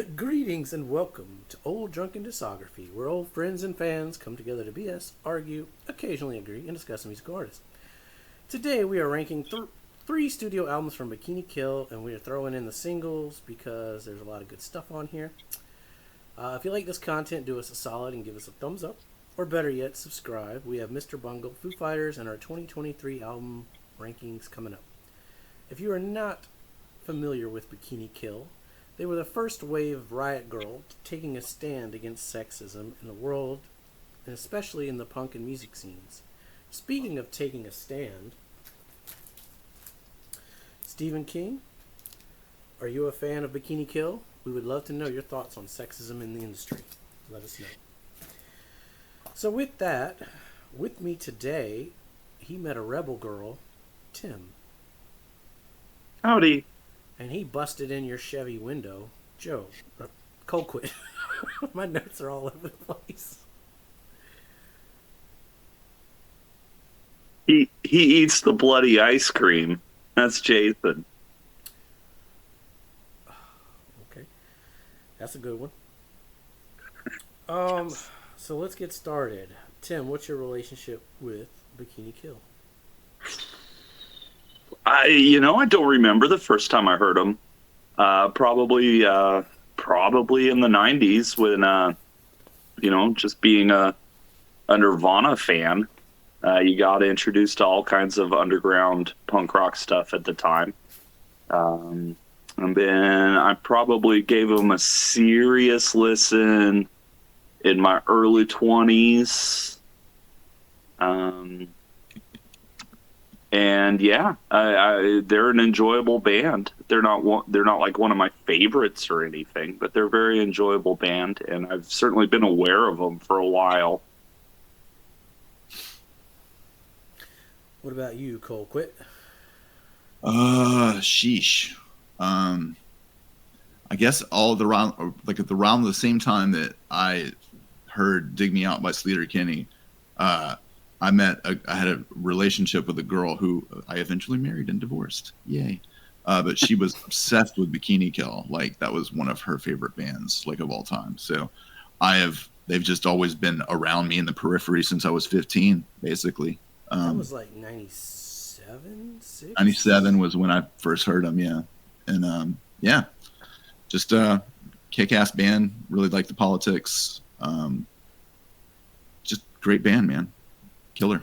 Greetings and welcome to Old Drunken Discography, where old friends and fans come together to BS, argue, occasionally agree, and discuss musical artists. Today we are ranking three studio albums from Bikini Kill, and we are throwing in the singles because there's a lot of good stuff on here. If you like this content, do us a solid and give us a thumbs up, or better yet, subscribe. We have Mr. Bungle, Foo Fighters, and our 2023 album rankings coming up. If you are not familiar with Bikini Kill, they were the first wave riot girl taking a stand against sexism in the world, and especially in the punk and music scenes. Speaking of taking a stand, Stephen King, are you a fan of Bikini Kill? We would love to know your thoughts on sexism in the industry. Let us know. So with that, with me today, he met a rebel girl, Tim. Howdy. And he busted in your Chevy window, Joe. Colquitt. My notes are all over the place. He eats the bloody ice cream. That's Jason. Okay. That's a good one. So let's get started. Tim, what's your relationship with Bikini Kill? I don't remember the first time I heard him. Probably in the 90s when, just being a Nirvana fan. You got introduced to all kinds of underground punk rock stuff at the time. And then I probably gave him a serious listen in my early 20s. And yeah, they're an enjoyable band. They're not like one of my favorites or anything, but they're a very enjoyable band, and I've certainly been aware of them for a while. What about you, Colquitt? Sheesh. I guess at around the same time that I heard "Dig Me Out" by Sleater-Kinney, I had a relationship with a girl who I eventually married and divorced. Yay. But she was obsessed with Bikini Kill. Like, that was one of her favorite bands, like, of all time. So they've just always been around me in the periphery since I was 15, basically. That was like 97, 6? 97 was when I first heard them, yeah. And, just a kick-ass band. Really liked the politics. Just great band, man. Killer.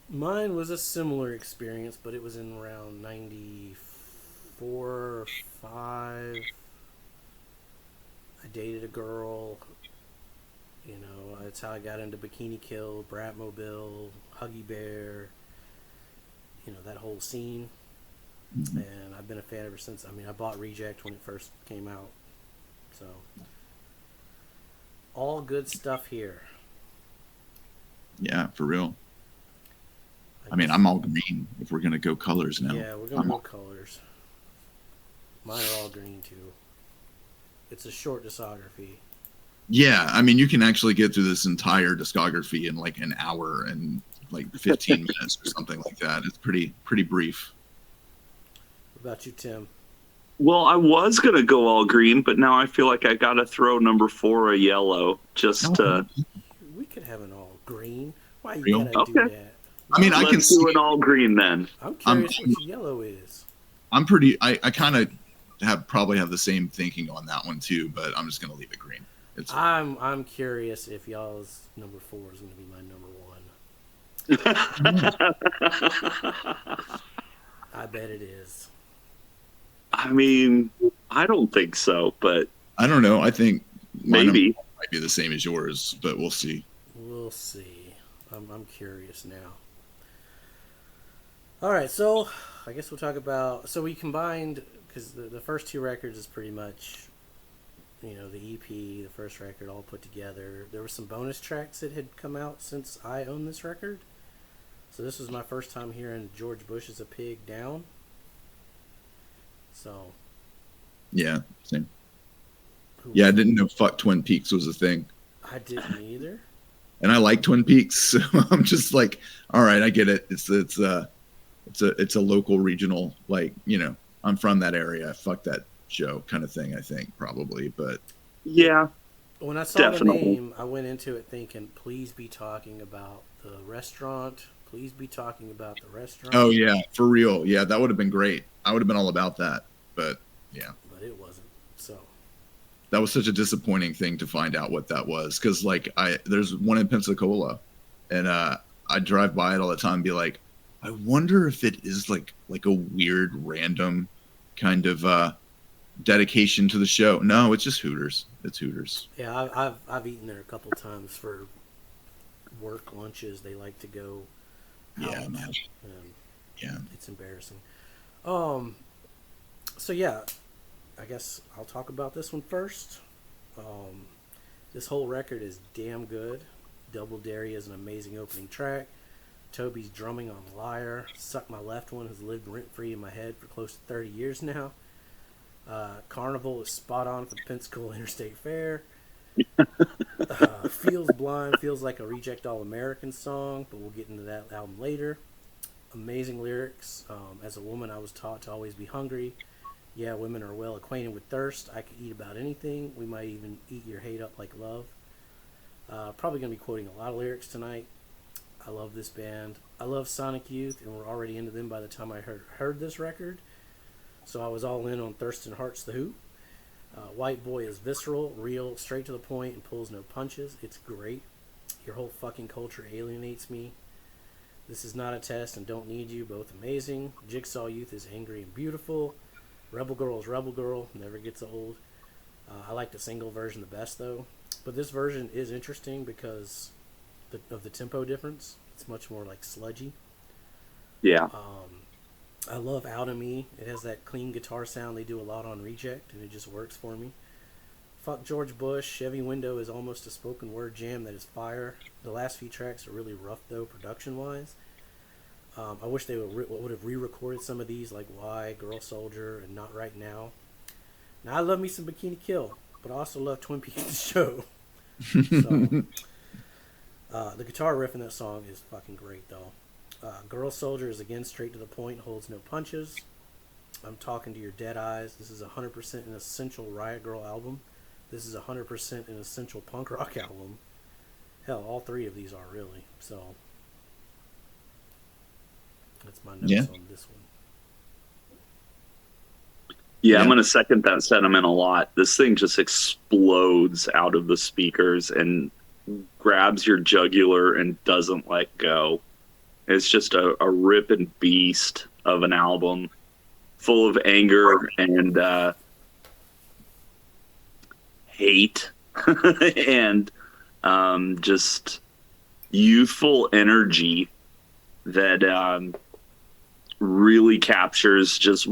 Mine was a similar experience, but it was in around 94 or 5. I dated a girl. That's how I got into Bikini Kill, Bratmobile, Huggy Bear, that whole scene. Mm-hmm. And I've been a fan ever since. I mean, I bought Reject when it first came out. So, all good stuff here. Yeah, for real. I mean, I'm all green if we're going to go colors now. Yeah, we're going to go colors. Mine are all green, too. It's a short discography. Yeah, I mean, you can actually get through this entire discography in like an hour and like 15 minutes or something like that. It's pretty brief. What about you, Tim? Well, I was going to go all green, but now I feel like I got to throw number 4 a yellow just to... We could have an all green. Why you gotta do that? I mean, I can do an all green then. I'm curious what your yellow is. I kind of probably have the same thinking on that one too, but I'm just gonna leave it green. I'm curious if y'all's number 4 is gonna be my number 1. I bet it is. I mean, I don't think so, but I don't know. I think maybe might be the same as yours, but we'll see. We'll see. I'm curious now. All right, so I guess we'll talk about. So we combined, because the first 2 records is pretty much, the EP, the first record, all put together. There were some bonus tracks that had come out since I owned this record. So this was my first time hearing George Bush's "A Pig Down." So. Yeah, same. Yeah, I didn't know "Fuck Twin Peaks" was a thing. I didn't either. And I like Twin Peaks, so I'm just like, all right, I get it. It's a local regional, like, I'm from that area. Fuck that show kind of thing. I think probably, but Yeah, When I saw definitely. the name, I went into it thinking, please be talking about the restaurant. Please be talking about the restaurant. oh yeah, for real. Yeah, that would have been great. I would have been all about that. But yeah, But it wasn't. So, that was such a disappointing thing to find out what that was. Because like there's one in Pensacola, and I drive by it all the time and be like, I wonder if it is like a weird random kind of dedication to the show. No, it's just Hooters. It's Hooters. yeah, I've eaten there a couple times for work lunches. They like to go Yeah, out. man. And Yeah. it's embarrassing. Um, so yeah, I guess I'll talk about this one first. Um, this whole record is damn good. Double Dairy is an amazing opening track. Toby's drumming on Lyre. Suck My Left One has lived rent free in my head for close to 30 years now. Carnival is spot on for the Pensacola Interstate Fair. Feels Blind feels like a Reject All American song, but we'll get into that album later. Amazing lyrics. As a woman, I was taught to always be hungry. Yeah, women are well acquainted with thirst. I could eat about anything. We might even eat your hate up like love. Probably going to be quoting a lot of lyrics tonight. I love this band. I love Sonic Youth, and we're already into them by the time I heard this record. So I was all in on Thurston Hart's The Who. White Boy is visceral, real, straight to the point, and pulls no punches. It's great. Your whole fucking culture alienates me. This is not a test and Don't Need You, both amazing. Jigsaw Youth is angry and beautiful. Rebel Girl is Rebel Girl, never gets old. I like the single version the best though. But this version is interesting because of the tempo difference. It's much more like sludgy. Yeah. I love Out of Me. It has that clean guitar sound they do a lot on Reject, and it just works for me. Fuck George Bush. Chevy Window is almost a spoken word jam that is fire. The last few tracks are really rough, though, production-wise. I wish they would have re-recorded some of these, like Why, Girl Soldier, and Not Right Now. Now, I love me some Bikini Kill, but I also love Twin Peaks the show. So, the guitar riff in that song is fucking great, though. Girl Soldier is again straight to the point, holds no punches. I'm Talking to Your Dead Eyes. This is 100% an essential Riot Grrrl album. This is 100% an essential punk rock album. Hell, all three of these are really. So that's my notes on this one. Yeah, I'm going to second that sentiment a lot. This thing just explodes out of the speakers and grabs your jugular and doesn't let go. It's just a ripping beast of an album, full of anger and hate and just youthful energy that really captures just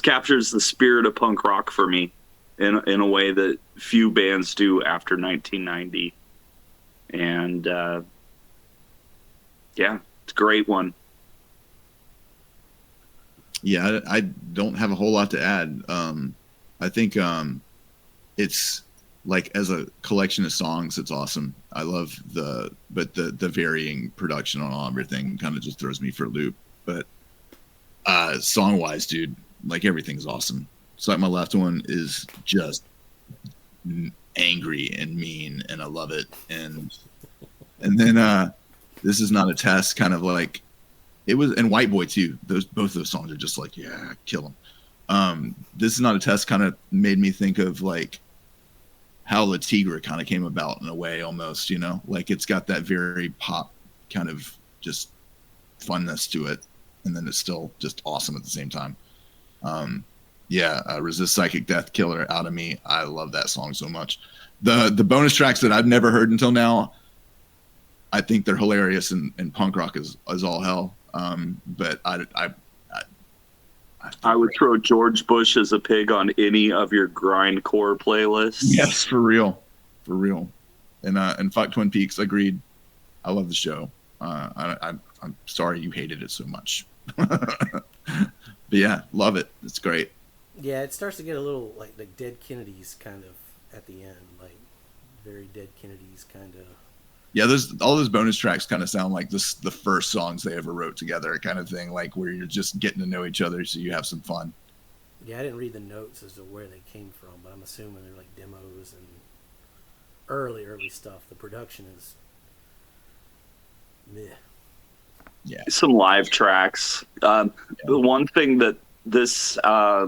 captures the spirit of punk rock for me in a way that few bands do after 1990. And yeah, it's a great one. Yeah, I don't have a whole lot to add. I think it's like as a collection of songs, it's awesome. I love the varying production on everything kind of just throws me for a loop. But song wise, dude, like everything's awesome. Suck My Left One is just angry and mean, and I love it. And then This Is Not a Test, kind of like it was, and White Boy too. Both those songs are just like, yeah, kill them. This Is Not a Test kind of made me think of like how La Tigre kind of came about in a way, almost, you know, like it's got that very pop kind of just funness to it, and then it's still just awesome at the same time. Resist Psychic Death Killer, Out of Me. I love that song so much. The bonus tracks that I've never heard until now, I think they're hilarious, and punk rock is all hell. But I would throw George Bush as a pig on any of your grindcore playlists. Yes, for real. And fuck Twin Peaks. Agreed. I love the show. I'm sorry you hated it so much. But yeah, love it. It's great. Yeah, it starts to get a little like Dead Kennedys kind of at the end, like very Dead Kennedys kind of. Yeah, all those bonus tracks kind of sound like the first songs they ever wrote together, kind of thing, like where you're just getting to know each other, so you have some fun. Yeah, I didn't read the notes as to where they came from, but I'm assuming they're like demos and early stuff. The production is meh. Yeah. Some live tracks. The one thing that this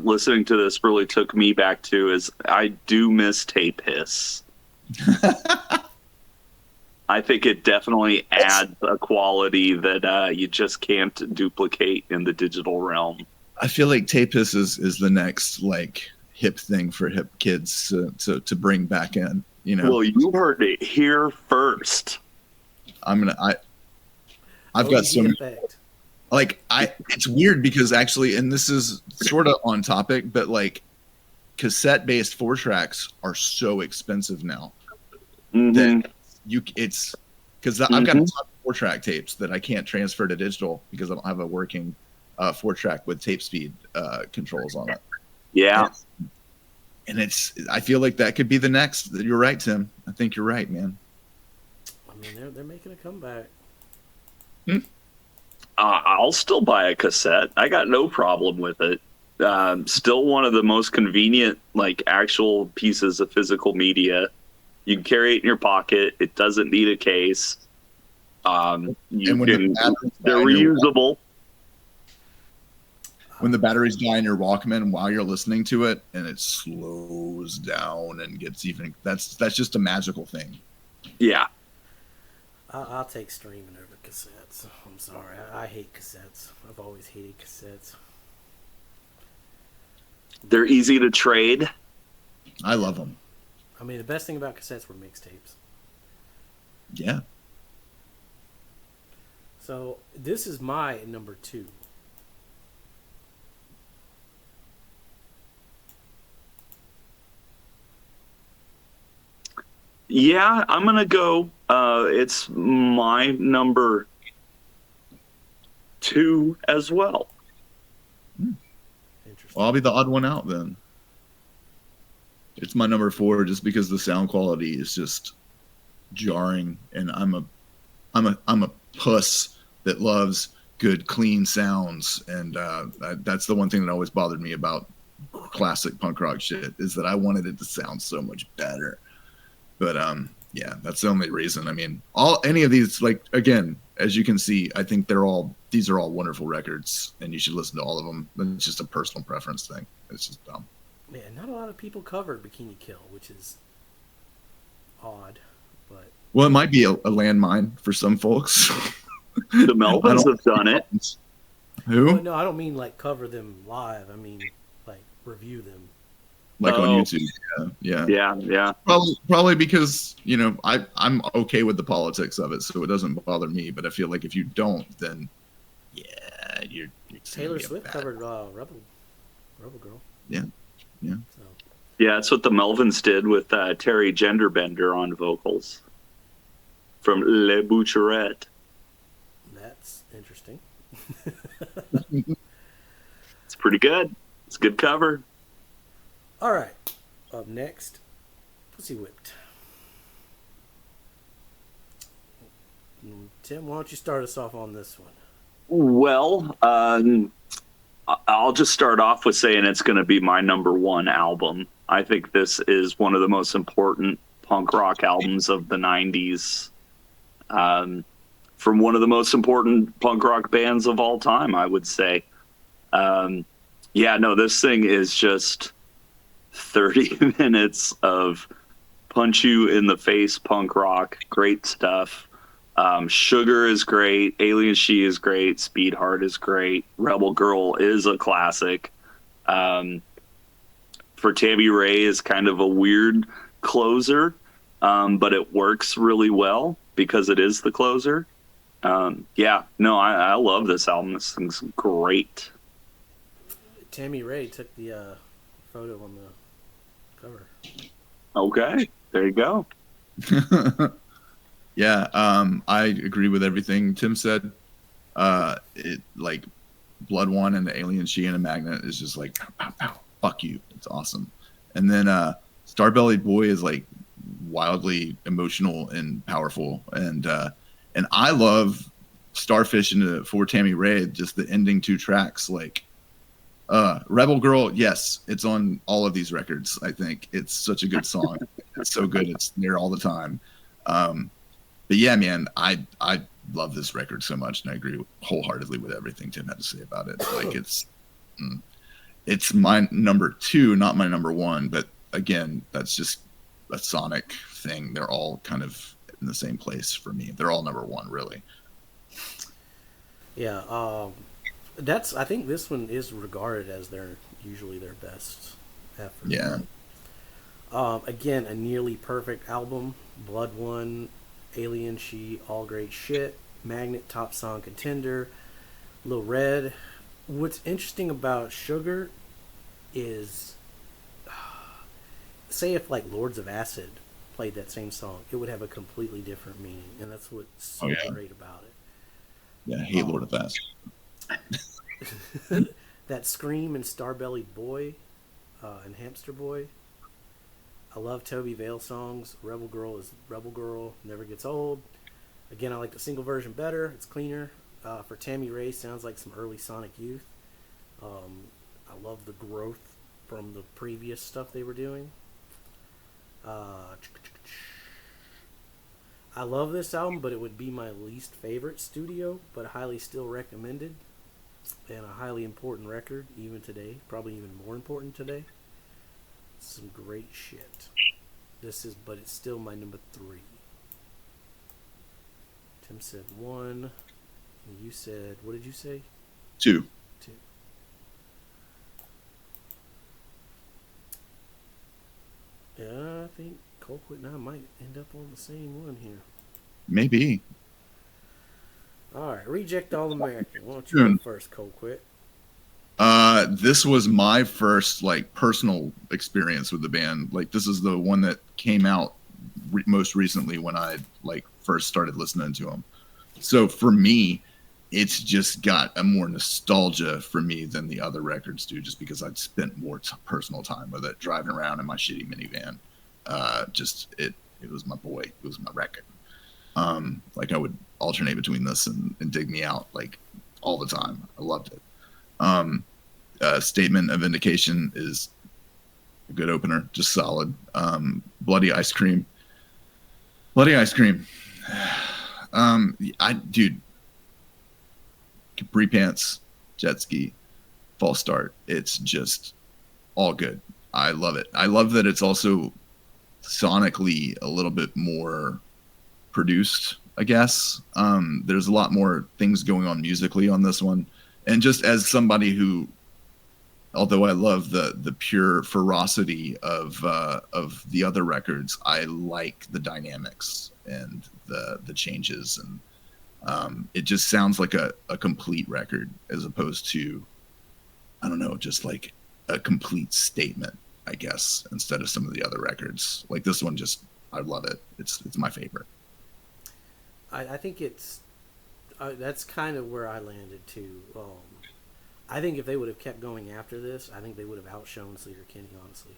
listening to this really took me back to is I do miss Tape Hiss. I think it definitely adds a quality that you just can't duplicate in the digital realm. I feel like Tape Hiss is the next like hip thing for hip kids to bring back in. You know. Well, you heard it here first. I've got some like it's weird because actually, and this is sort of on topic, but like cassette based 4-tracks are so expensive now that it's because I've got a ton of 4-track tapes that I can't transfer to digital because I don't have a working 4-track with tape speed controls on it. Yeah. And I feel like that could be the next. You're right, Tim. I think you're right, man. I mean, they're making a comeback. I'll still buy a cassette. I got no problem with it. Still one of the most convenient, like, actual pieces of physical media. You can carry it in your pocket. It doesn't need a case. They're reusable. When the batteries die in your Walkman while you're listening to it, and it slows down and gets even, that's just a magical thing. Yeah. I'll take streaming over cassettes. I'm sorry. I hate cassettes. I've always hated cassettes. They're easy to trade. I love them. I mean, the best thing about cassettes were mixtapes. Yeah. So this is my number 2. Yeah, I'm going to go. It's my number 2 as well. Interesting. Well, I'll be the odd one out then. It's my number 4 just because the sound quality is just jarring, and I'm a puss that loves good, clean sounds, and that's the one thing that always bothered me about classic punk rock shit is that I wanted it to sound so much better. But yeah, that's the only reason. I mean, any of these, like, again, as you can see, I think these are all wonderful records, and you should listen to all of them. It's just a personal preference thing. It's just dumb. Man, not a lot of people covered Bikini Kill, which is odd, but well, it might be a landmine for some folks. The Melvins have done it. Who? Well, no, I don't mean like cover them live. I mean like review them. Like on YouTube. Yeah. Probably because, you know, I'm okay with the politics of it, so it doesn't bother me. But I feel like if you don't, then yeah, you're Taylor Swift covered Rebel Girl. Yeah. So. Yeah, that's what the Melvins did with Terry Genderbender on vocals from Le Boucherette. That's interesting. It's pretty good. It's a good cover. All right. Up next, Pussy Whipped. Tim, why don't you start us off on this one? Well, I'll just start off with saying it's going to be my number 1 album. I think this is one of the most important punk rock albums of the 90s. From one of the most important punk rock bands of all time, I would say. This thing is just 30 minutes of punch you in the face punk rock. Great stuff. Sugar is great. Alien She is great. Speed Heart is great. Rebel Girl is a classic. For Tammy Ray is kind of a weird closer, but it works really well because it is the closer. I love this album. This thing's great. Tammy Ray took the photo on the cover. Okay, there you go. Yeah, I agree with everything Tim said. It like Blood One and the Alien She and a Magnet is just like pow, pow, pow, fuck you. It's awesome. And then Starbellied Boy is like wildly emotional and powerful, and I love Starfish and for Tammy Ray. Just the ending 2 tracks, like Rebel Girl, yes, it's on all of these records. I think it's such a good song. It's so good. It's near all the time. But yeah, man, I love this record so much, and I agree wholeheartedly with everything Tim had to say about it. Like it's my number 2, not my number 1. But again, that's just a sonic thing. They're all kind of in the same place for me. They're all number 1, really. Yeah, I think this one is regarded as usually their best effort. Yeah. Again, a nearly perfect album. Blood One, Alien She, all great shit. Magnet, top song contender. Lil Red. What's interesting about Sugar is, say if like Lords of Acid played that same song, it would have a completely different meaning, and that's what's so great about it. Yeah, I hate Lord of Acid. That Scream and Star-Bellied Boy and Hamster Boy. I love Toby Vale songs. Rebel Girl is Rebel Girl, never gets old. Again, I like the single version better. It's cleaner. For Tammy Ray, sounds like some early Sonic Youth. I love the growth from the previous stuff they were doing. I love this album, but it would be my least favorite studio, but highly still recommended. And a highly important record, even today. Probably even more important today. Some great shit. But it's still my number 3. Tim said 1. And you said, what did you say? 2. 2. Yeah, I think Colquitt and I might end up on the same one here. Maybe. Alright, Reject All American. Why don't you go first, Colquitt? This was my first like personal experience with the band. Like this is the one that came out most recently when I like first started listening to them. So for me, it's just got a more nostalgia for me than the other records do, just because I'd spent more personal time with it, driving around in my shitty minivan. It was my boy. It was my record. Like I would alternate between this and Dig Me Out like all the time. I loved it. Statement of Vindication is a good opener, just solid. Bloody Ice Cream. Dude, Capri Pants, Jet Ski, False Start. It's just all good. I love it. I love that it's also sonically a little bit more produced, I guess. There's a lot more things going on musically on this one. And just as somebody who, although I love the pure ferocity of the other records, I like the dynamics and the changes, and it just sounds like a complete record as opposed to, I don't know, just like a complete statement, I guess, instead of some of the other records. Like this one, just I love it. It's my favorite. I think it's that's kind of where I landed too. I think if they would have kept going after this, I think they would have outshone Sleater Kinney, honestly.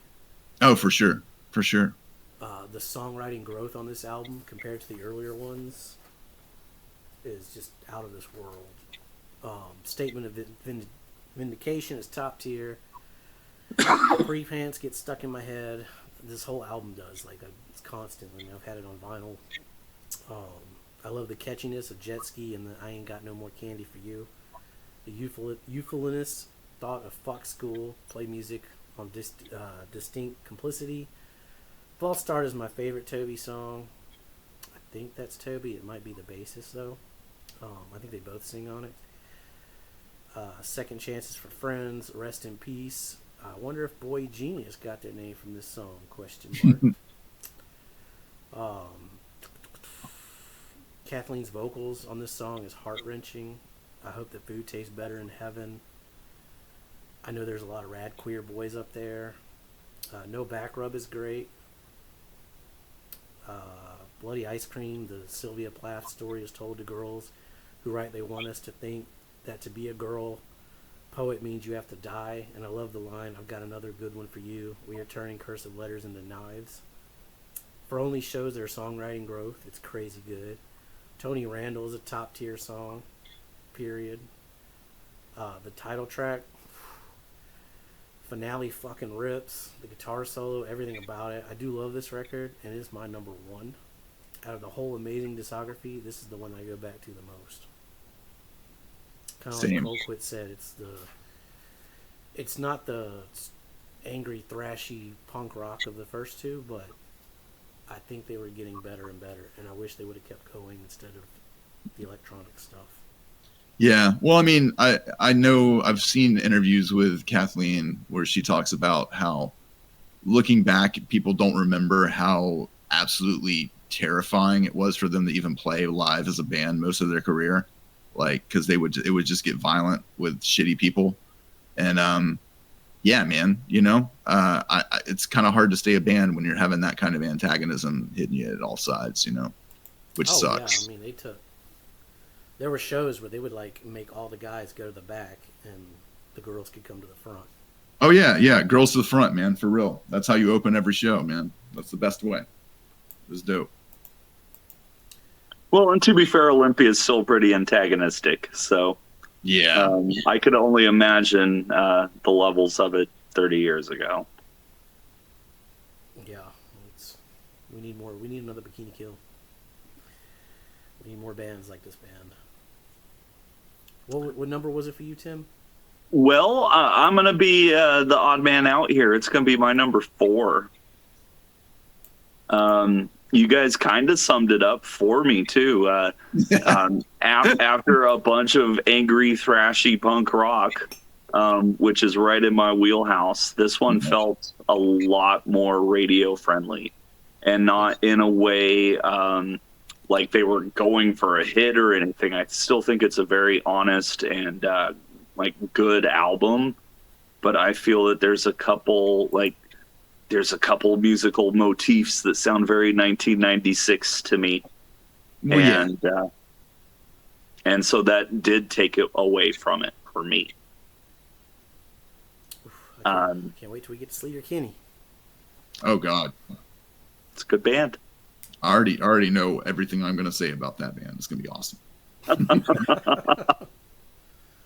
Oh, for sure. For sure. The songwriting growth on this album compared to the earlier ones is just out of this world. Statement of Vindication is top tier. Free Pants gets stuck in my head. This whole album does. It's constantly. I've had it on vinyl. I love the catchiness of Jet Ski and the I Ain't Got No More Candy for You. The youthfulness thought of Fox School, play music on distinct complicity. False Start is my favorite Toby song. I think that's Toby. It might be the bassist though. I think they both sing on it. Second Chances for Friends, Rest in Peace. I wonder if Boy Genius got their name from this song? Question mark. Kathleen's vocals on this song is heart-wrenching. I hope that food tastes better in heaven. I know there's a lot of rad queer boys up there. No Back Rub is great. Bloody Ice Cream, the Sylvia Plath story is told to girls who write they want us to think that to be a girl poet means you have to die. And I love the line, I've got another good one for you. We are turning cursive letters into knives. For Only shows their songwriting growth. It's crazy good. Tony Randall is a top tier song. Period. The title track, finale fucking rips. The guitar solo, everything about it. I do love this record, and it's my number one. Out of the whole amazing discography, this is the one I go back to the most. Kind of like Same. Colquitt said, it's not the angry, thrashy punk rock of the first two, but I think they were getting better and better, and I wish they would have kept going instead of the electronic stuff. Yeah. Well, I mean, I know I've seen interviews with Kathleen where she talks about how looking back, people don't remember how absolutely terrifying it was for them to even play live as a band most of their career. Like, cause it would just get violent with shitty people. And, yeah, man, you know, it's kind of hard to stay a band when you're having that kind of antagonism hitting you at all sides, you know, which sucks. Yeah, I mean, there were shows where they would like make all the guys go to the back and the girls could come to the front. Oh yeah, yeah, girls to the front, man, for real. That's how you open every show, man. That's the best way. It was dope. Well, and to be fair, Olympia is still pretty antagonistic, so yeah, I could only imagine the levels of it 30 years ago. Yeah, we need more. We need another Bikini Kill. We need more bands like this band. What number was it for you, Tim? Well, I'm going to be the odd man out here. It's going to be my number 4. You guys kind of summed it up for me, too. After a bunch of angry, thrashy punk rock, which is right in my wheelhouse, this one felt a lot more radio-friendly. And not in a way like they were going for a hit or anything. I still think it's a very honest and like good album, but I feel that there's a couple musical motifs that sound very 1996 to me. Well, and so that did take it away from it for me. I can't wait till we get to Sleater-Kinney. Oh God, it's a good band. I already know everything I'm going to say about that band. It's going to be awesome.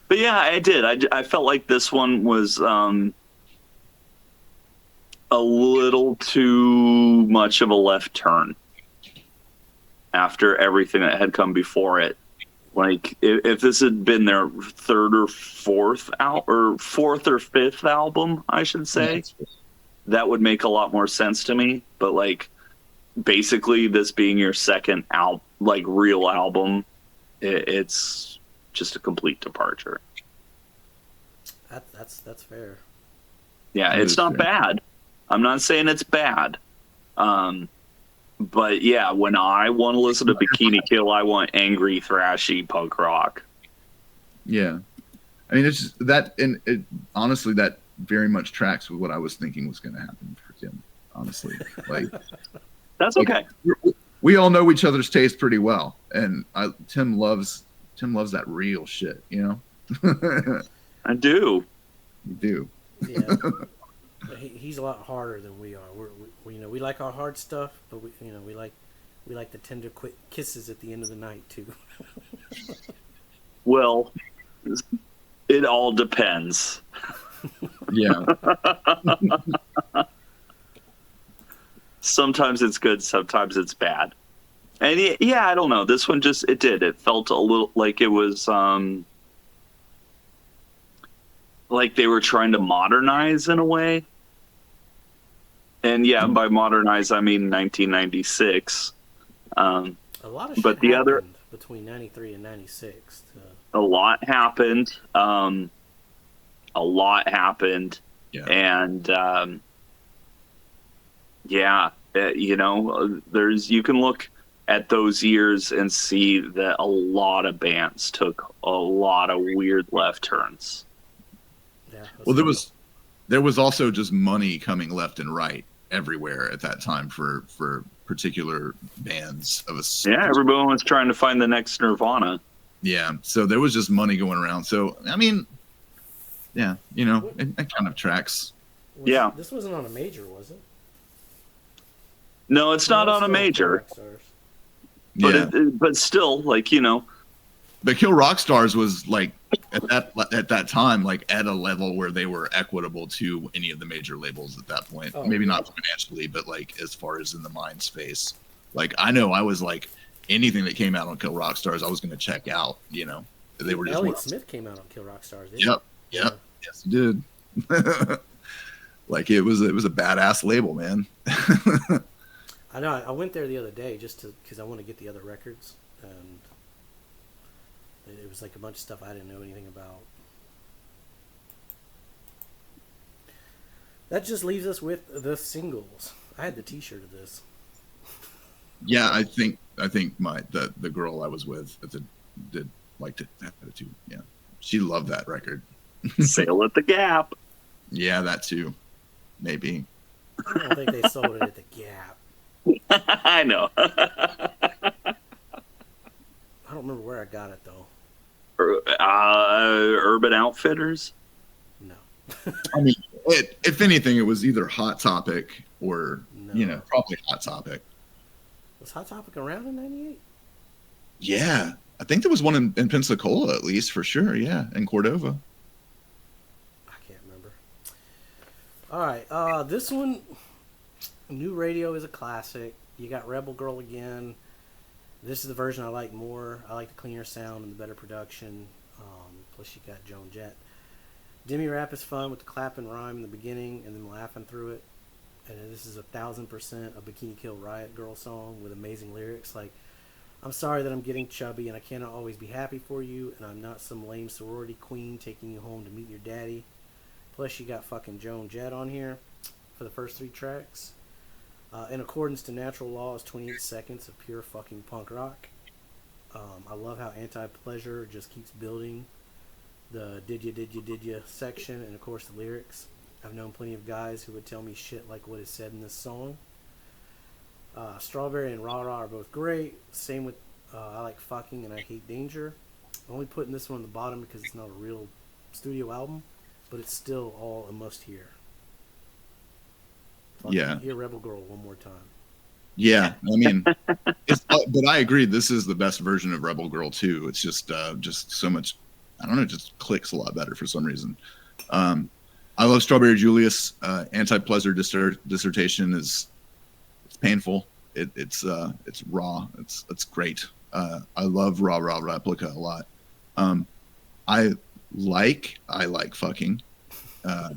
But yeah, I did. I felt like this one was a little too much of a left turn after everything that had come before it. Like if this had been their third or fourth or fifth album, I should say, that would make a lot more sense to me. But like, basically, this being your second real album, it's just a complete departure. That's fair. Yeah, it's not bad. I'm not saying it's bad. But yeah, when I want to listen to Bikini Kill, I want angry, thrashy punk rock. Yeah. I mean, it's just that, and honestly, that very much tracks with what I was thinking was going to happen for Tim, honestly. Like, that's okay. We all know each other's taste pretty well, and Tim loves that real shit, you know? I do. You do. Yeah. He's a lot harder than we are. We like our hard stuff, but we like the tender quick kisses at the end of the night too. Well, it all depends. Yeah. Sometimes it's good, sometimes it's bad. And yeah, I don't know. This one it felt a little like it was like they were trying to modernize in a way. And yeah, by modernize, I mean 1996. A lot of shit but happened between 93 and 96. A lot happened. A lot happened. Yeah. And you can look at those years and see that a lot of bands took a lot of weird left turns. Yeah, well, there was also just money coming left and right everywhere at that time for particular bands of a everyone was trying to find the next Nirvana. Yeah, so there was just money going around. So I mean, yeah, you know, it kind of tracks. This wasn't on a major, was it? No, it's not on a major. But Yeah. but still, like, you know, But Kill Rock Stars was like at that time, like at a level where they were equitable to any of the major labels at that point. Oh, Maybe yeah. not financially, but like as far as in the mind space. Like I know I was like anything that came out on Kill Rock Stars, I was going to check out. You know, they were just Elliott Smith came out on Kill Rock Stars. Didn't Yep. he? Yep. Yes, he did. Like it was a badass label, man. I know. I went there the other day just because I want to get the other records, and it was like a bunch of stuff I didn't know anything about. That just leaves us with the singles. I had the T-shirt of this. Yeah, I think the girl I was with did like to have it too. Yeah, she loved that record. Sail at the Gap. Yeah, that too. Maybe. I don't think they sold it at the Gap. I know. I don't remember where I got it though. Urban Outfitters. No. I mean, if anything, it was either Hot Topic or No. probably Hot Topic. Was Hot Topic around in '98? Yeah, I think there was one in Pensacola at least for sure. Yeah, in Cordova. I can't remember. All right, this one, New Radio is a classic. You got Rebel Girl again. This is the version I like more. I like the cleaner sound and the better production. Plus, you got Joan Jett. Demi Rap is fun with the clap and rhyme in the beginning and then laughing through it. And this is 1,000% a Bikini Kill Riot Girl song with amazing lyrics like, I'm sorry that I'm getting chubby and I cannot always be happy for you, and I'm not some lame sorority queen taking you home to meet your daddy. Plus, you got fucking Joan Jett on here for the first 3 tracks. In accordance to natural law is 28 seconds of pure fucking punk rock. I love how Anti-Pleasure just keeps building the did ya section, and of course the lyrics. I've known plenty of guys who would tell me shit like what is said in this song. Strawberry and Rah Rah are both great. Same with I Like Fucking and I Hate Danger. I'm only putting this one on the bottom because it's not a real studio album, but it's still all a must hear. Yeah. Hear Rebel Girl one more time. Yeah, I mean, but I agree. This is the best version of Rebel Girl too. It's just so much. I don't know. It just clicks a lot better for some reason. I love Strawberry Julius. Anti-Pleasure dissertation it's painful. It's raw. It's great. I love Raw Raw Replica a lot. I like fucking. I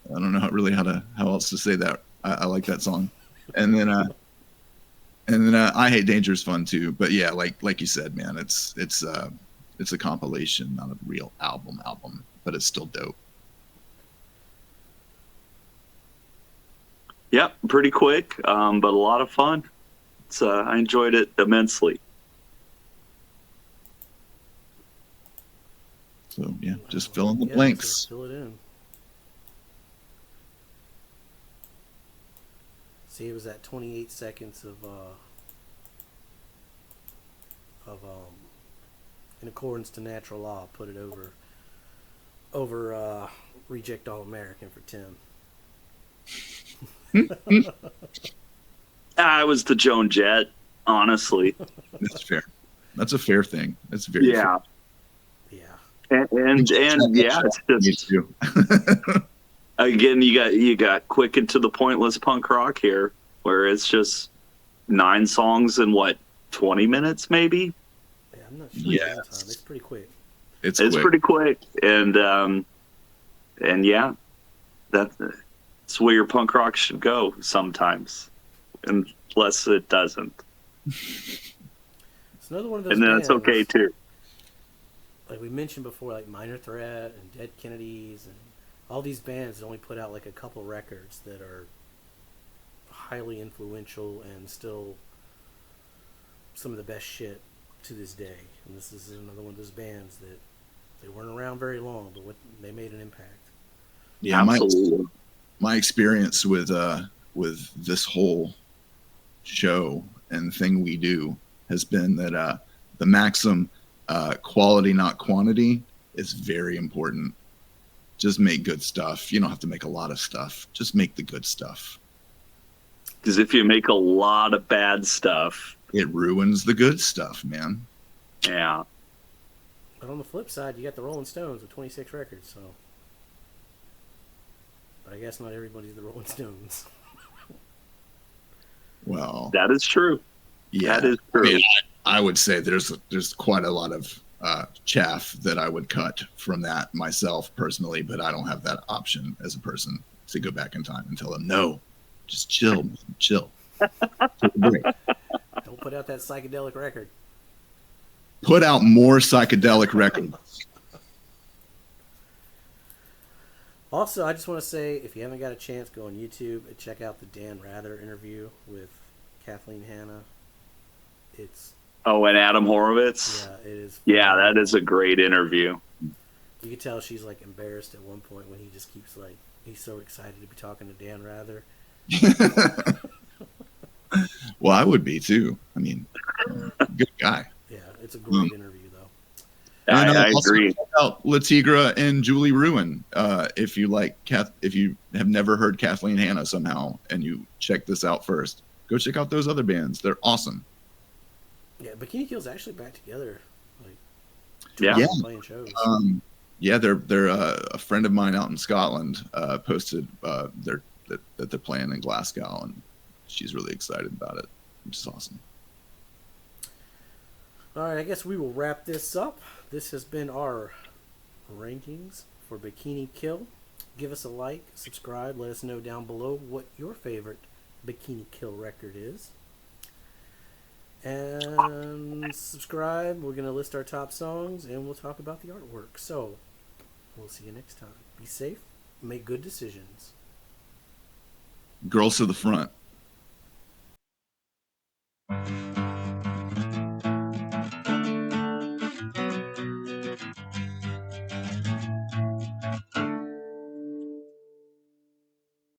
don't know really how else to say that. I like that song, and then I Hate Danger is fun too. But yeah, like you said, man, it's a compilation, not a real album, but it's still dope. Yep, pretty quick, but a lot of fun. I enjoyed it immensely. So yeah, just fill in the Yeah, blanks. just fill it in. See, it was at 28 seconds of in accordance to natural law, put it over Reject All American for Tim. I was the Joan Jett, honestly. That's fair. That's a fair thing. That's very Yeah. Yeah. And yeah, it's Me just too. again, you got quick and to the pointless punk rock here, where it's just 9 songs in 20 minutes mayes Yeah, I'm not sure. Yes. The time. It's pretty quick. It's It's quick. pretty quick, and yeah, that's where your punk rock should go sometimes, unless it doesn't, It's another one of those and then bands, it's okay too. like we mentioned before, like Minor Threat and Dead Kennedys and all these bands only put out like a couple records that are highly influential and still some of the best shit to this day. And this is another one of those bands that they weren't around very long, but they made an impact. Yeah, Absolutely. my experience with this whole show and thing we do has been that the maxim quality not quantity is very important. Just make good stuff. You don't have to make a lot of stuff. Just make the good stuff. Because if you make a lot of bad stuff, It ruins the good stuff, man. yeah, But on the flip side, you got the Rolling Stones with 26 records, so. But I guess not everybody's the Rolling Stones. Well, That is true. yeah. That is true. I mean, I would say there's quite a lot of chaff that I would cut from that myself personally, but I don't have that option as a person to go back in time and tell them, no, just chill, man, chill. Take a break. Don't put out that psychedelic record. Put out more psychedelic records. Also, I just want to say, if you haven't got a chance, go on YouTube and check out the Dan Rather interview with Kathleen Hanna. It's Oh, and Adam Horowitz. yeah, it is. Yeah, that is a great interview. You can tell she's like embarrassed at one point when he just keeps like he's so excited to be talking to Dan Rather. Well, I would be too. I mean, good guy. Yeah, it's a great interview though. I also agree. check out La Tigra and Julie Ruin. If you like if you have never heard Kathleen Hanna somehow and you check this out first, go check out those other bands. They're awesome. Yeah, Bikini Kill's actually back together. Like, Yeah. playing shows. Yeah, they're a friend of mine out in Scotland posted that they're playing in Glasgow, and she's really excited about it, which is awesome. All right, I guess we will wrap this up. This has been our rankings for Bikini Kill. Give us a like, subscribe, let us know down below what your favorite Bikini Kill record is. And subscribe. We're going to list our top songs, and we'll talk about the artwork. So, we'll see you next time. Be safe. Make good decisions. Girls to the front.